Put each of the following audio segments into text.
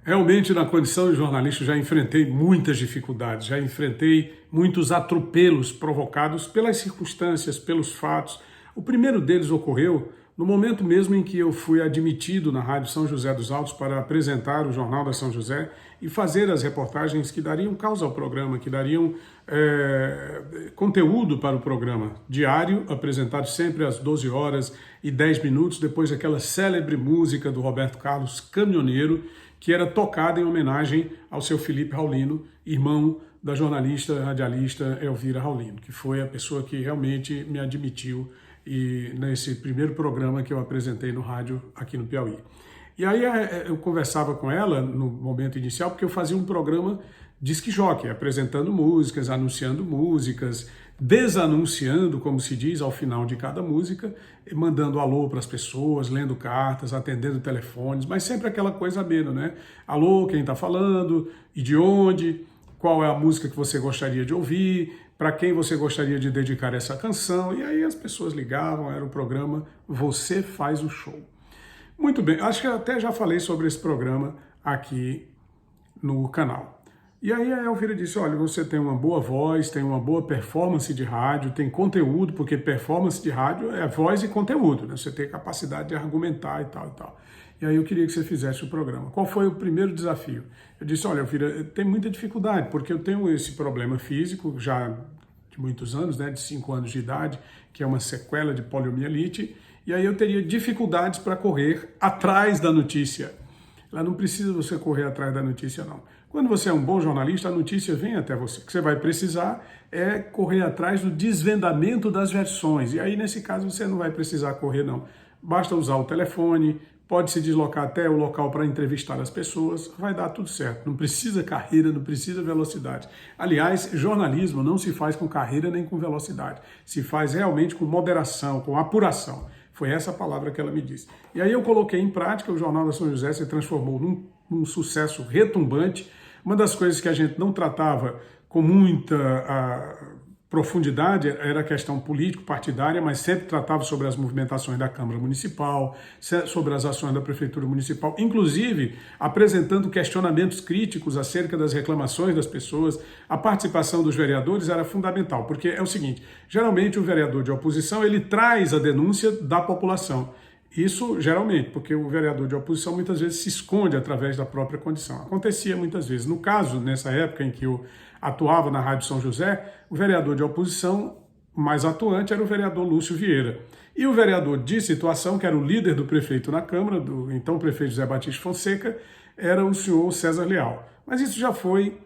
Realmente, na condição de jornalista, já enfrentei muitas dificuldades, já enfrentei muitos atropelos provocados pelas circunstâncias, pelos fatos. O primeiro deles ocorreu no momento mesmo em que eu fui admitido na Rádio São José dos Altos para apresentar o Jornal da São José e fazer as reportagens que dariam causa ao programa, que dariam conteúdo para o programa diário, apresentado sempre às 12 horas e 10 minutos, depois daquela célebre música do Roberto Carlos, Caminhoneiro, que era tocada em homenagem ao seu Felipe Raulino, irmão da jornalista radialista Elvira Raulino, que foi a pessoa que realmente me admitiu nesse primeiro programa que eu apresentei no rádio aqui no Piauí. E aí eu conversava com ela no momento inicial, porque eu fazia um programa disc jockey, apresentando músicas, anunciando músicas, desanunciando, como se diz, ao final de cada música, mandando alô para as pessoas, lendo cartas, atendendo telefones, mas sempre aquela coisa amena, né? Alô, quem está falando, e de onde, qual é a música que você gostaria de ouvir, para quem você gostaria de dedicar essa canção, e aí as pessoas ligavam, era o programa Você Faz o Show. Muito bem, acho que eu até já falei sobre esse programa aqui no canal. E aí a Elvira disse, olha, você tem uma boa voz, tem uma boa performance de rádio, tem conteúdo, porque performance de rádio é voz e conteúdo, né? Você tem capacidade de argumentar e tal e tal. E aí eu queria que você fizesse o programa. Qual foi o primeiro desafio? Eu disse, olha, Elvira, tem muita dificuldade, porque eu tenho esse problema físico já de muitos anos, né, de 5 anos de idade, que é uma sequela de poliomielite, e aí eu teria dificuldades para correr atrás da notícia. Ela não precisa você correr atrás da notícia, não. Quando você é um bom jornalista, a notícia vem até você. O que você vai precisar é correr atrás do desvendamento das versões. E aí, nesse caso, você não vai precisar correr, não. Basta usar o telefone, pode se deslocar até o local para entrevistar as pessoas, vai dar tudo certo. Não precisa carreira, não precisa velocidade. Aliás, jornalismo não se faz com carreira nem com velocidade. Se faz realmente com moderação, com apuração. Foi essa a palavra que ela me disse. E aí eu coloquei em prática, o Jornal da São José se transformou num sucesso retumbante. Uma das coisas que a gente não tratava com muita profundidade era a questão político-partidária, mas sempre tratava sobre as movimentações da Câmara Municipal, sobre as ações da Prefeitura Municipal, inclusive apresentando questionamentos críticos acerca das reclamações das pessoas. A participação dos vereadores era fundamental, porque é o seguinte, geralmente o vereador de oposição ele traz a denúncia da população. Isso geralmente, porque o vereador de oposição muitas vezes se esconde através da própria condição. Acontecia muitas vezes. No caso, nessa época em que eu atuava na Rádio São José, o vereador de oposição mais atuante era o vereador Lúcio Vieira. E o vereador de situação, que era o líder do prefeito na Câmara, do então prefeito José Batista Fonseca, era o senhor César Leal. Mas isso já foi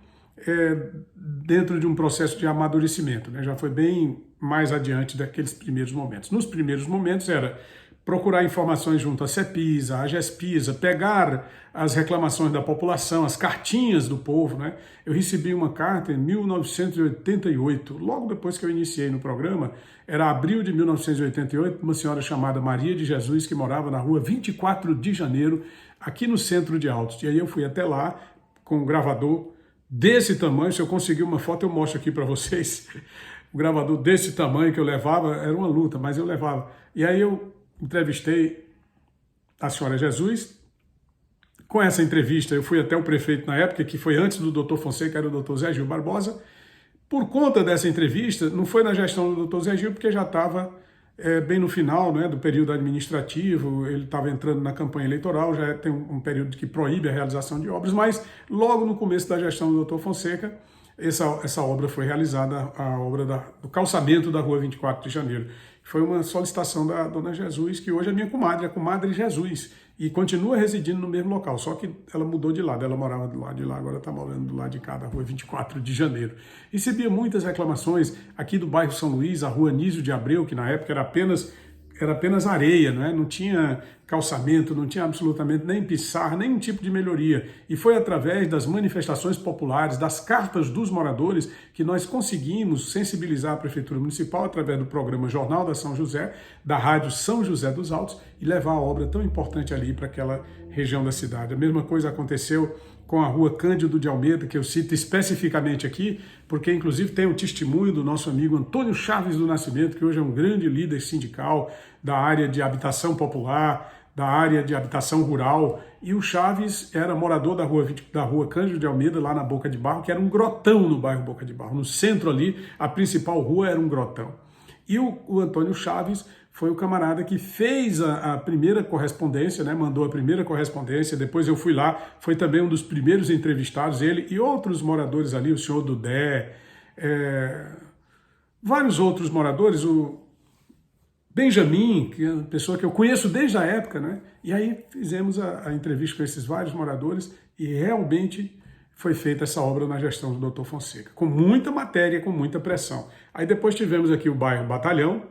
dentro de um processo de amadurecimento, né? Já foi bem mais adiante daqueles primeiros momentos. Nos primeiros momentos era procurar informações junto à CEPISA, à GESPISA, pegar as reclamações da população, as cartinhas do povo, né? Eu recebi uma carta em 1988, logo depois que eu iniciei no programa, era abril de 1988, uma senhora chamada Maria de Jesus, que morava na rua 24 de Janeiro, aqui no centro de Altos. E aí eu fui até lá com um gravador desse tamanho, se eu conseguir uma foto eu mostro aqui para vocês, o gravador desse tamanho que eu levava, era uma luta, mas eu levava. E aí eu entrevistei a senhora Jesus. Com essa entrevista, eu fui até o prefeito na época, que foi antes do doutor Fonseca, era o doutor Zé Gil Barbosa. Por conta dessa entrevista, não foi na gestão do doutor Zé Gil, porque já estava bem no final, né, do período administrativo, ele estava entrando na campanha eleitoral, já tem um período que proíbe a realização de obras, mas logo no começo da gestão do doutor Fonseca, essa obra foi realizada, a obra do calçamento da rua 24 de Janeiro. Foi uma solicitação da dona Jesus, que hoje é minha comadre, a comadre Jesus, e continua residindo no mesmo local, só que ela mudou de lado, ela morava do lado de lá, agora está morando do lado de cá, da rua 24 de Janeiro. Recebia muitas reclamações aqui do bairro São Luís, a rua Anísio de Abreu, que na época era apenas areia, né? Não tinha calçamento, não tinha absolutamente nem pissarra, nenhum tipo de melhoria. E foi através das manifestações populares, das cartas dos moradores, que nós conseguimos sensibilizar a Prefeitura Municipal através do programa Jornal da São José, da Rádio São José dos Altos, e levar a obra tão importante ali para aquela região da cidade. A mesma coisa aconteceu com a rua Cândido de Almeida, que eu cito especificamente aqui, porque inclusive tem o testemunho do nosso amigo Antônio Chaves do Nascimento, que hoje é um grande líder sindical da área de habitação popular, da área de habitação rural, e o Chaves era morador da rua Cândido de Almeida, lá na Boca de Barro, que era um grotão no bairro Boca de Barro. No centro ali, a principal rua era um grotão. E o Antônio Chaves foi o camarada que fez a primeira correspondência, né? Mandou a primeira correspondência, depois eu fui lá, foi também um dos primeiros entrevistados, ele e outros moradores ali, o senhor Dudé, vários outros moradores, o Benjamin, que é uma pessoa que eu conheço desde a época, né? E aí fizemos a entrevista com esses vários moradores e realmente foi feita essa obra na gestão do Dr. Fonseca, com muita matéria, com muita pressão. Aí depois tivemos aqui o bairro Batalhão,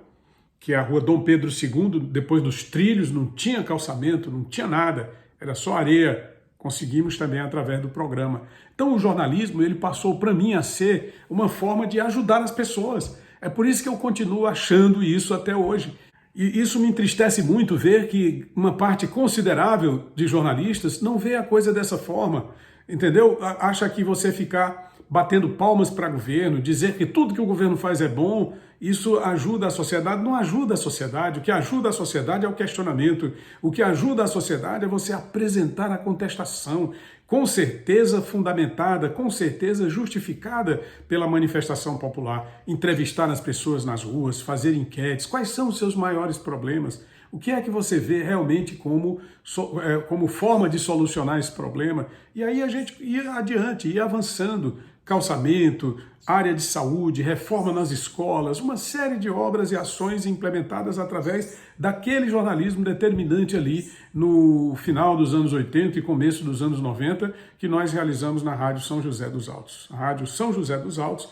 que é a rua Dom Pedro II, depois dos trilhos, não tinha calçamento, não tinha nada, era só areia. Conseguimos também através do programa. Então o jornalismo, ele passou para mim a ser uma forma de ajudar as pessoas. É por isso que eu continuo achando isso até hoje. E isso me entristece muito ver que uma parte considerável de jornalistas não vê a coisa dessa forma, entendeu? Acha que você ficar batendo palmas para o governo, dizer que tudo que o governo faz é bom, isso ajuda a sociedade. Não ajuda a sociedade. O que ajuda a sociedade é o questionamento. O que ajuda a sociedade é você apresentar a contestação, com certeza fundamentada, com certeza justificada pela manifestação popular. Entrevistar as pessoas nas ruas, fazer enquetes. Quais são os seus maiores problemas? O que é que você vê realmente como forma de solucionar esse problema? E aí a gente ia adiante, ia avançando. Calçamento, área de saúde, reforma nas escolas, uma série de obras e ações implementadas através daquele jornalismo determinante ali no final dos anos 80 e começo dos anos 90, que nós realizamos na Rádio São José dos Altos. A Rádio São José dos Altos,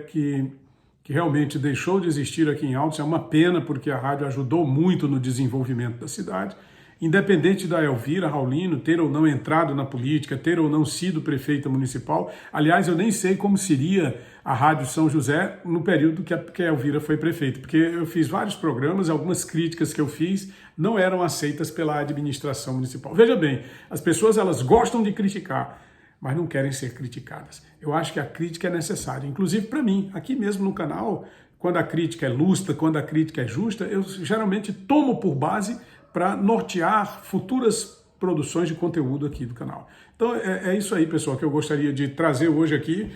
que realmente deixou de existir aqui em Altos, é uma pena porque a rádio ajudou muito no desenvolvimento da cidade. Independente da Elvira Raulino ter ou não entrado na política, ter ou não sido prefeita municipal, aliás, eu nem sei como seria a Rádio São José no período que a Elvira foi prefeita, porque eu fiz vários programas, algumas críticas que eu fiz não eram aceitas pela administração municipal. Veja bem, as pessoas elas gostam de criticar, mas não querem ser criticadas. Eu acho que a crítica é necessária, inclusive para mim, aqui mesmo no canal, quando a crítica é lustra, quando a crítica é justa, eu geralmente tomo por base para nortear futuras produções de conteúdo aqui do canal. Então é isso aí, pessoal, que eu gostaria de trazer hoje aqui,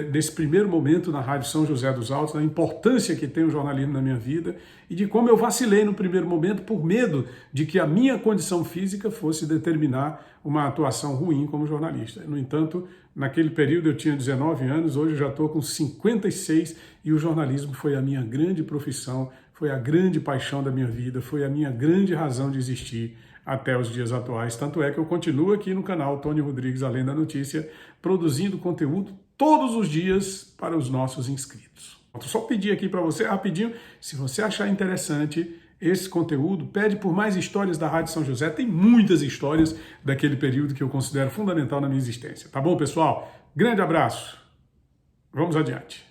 desse primeiro momento na Rádio São José dos Altos, da importância que tem o jornalismo na minha vida e de como eu vacilei no primeiro momento por medo de que a minha condição física fosse determinar uma atuação ruim como jornalista. No entanto, naquele período eu tinha 19 anos, hoje eu já estou com 56 e o jornalismo foi a minha grande profissão, foi a grande paixão da minha vida, foi a minha grande razão de existir até os dias atuais. Tanto é que eu continuo aqui no canal Tony Rodrigues Além da Notícia, produzindo conteúdo todos os dias para os nossos inscritos. Vou só pedir aqui para você, rapidinho, se você achar interessante esse conteúdo, pede por mais histórias da Rádio São José. Tem muitas histórias daquele período que eu considero fundamental na minha existência. Tá bom, pessoal? Grande abraço. Vamos adiante.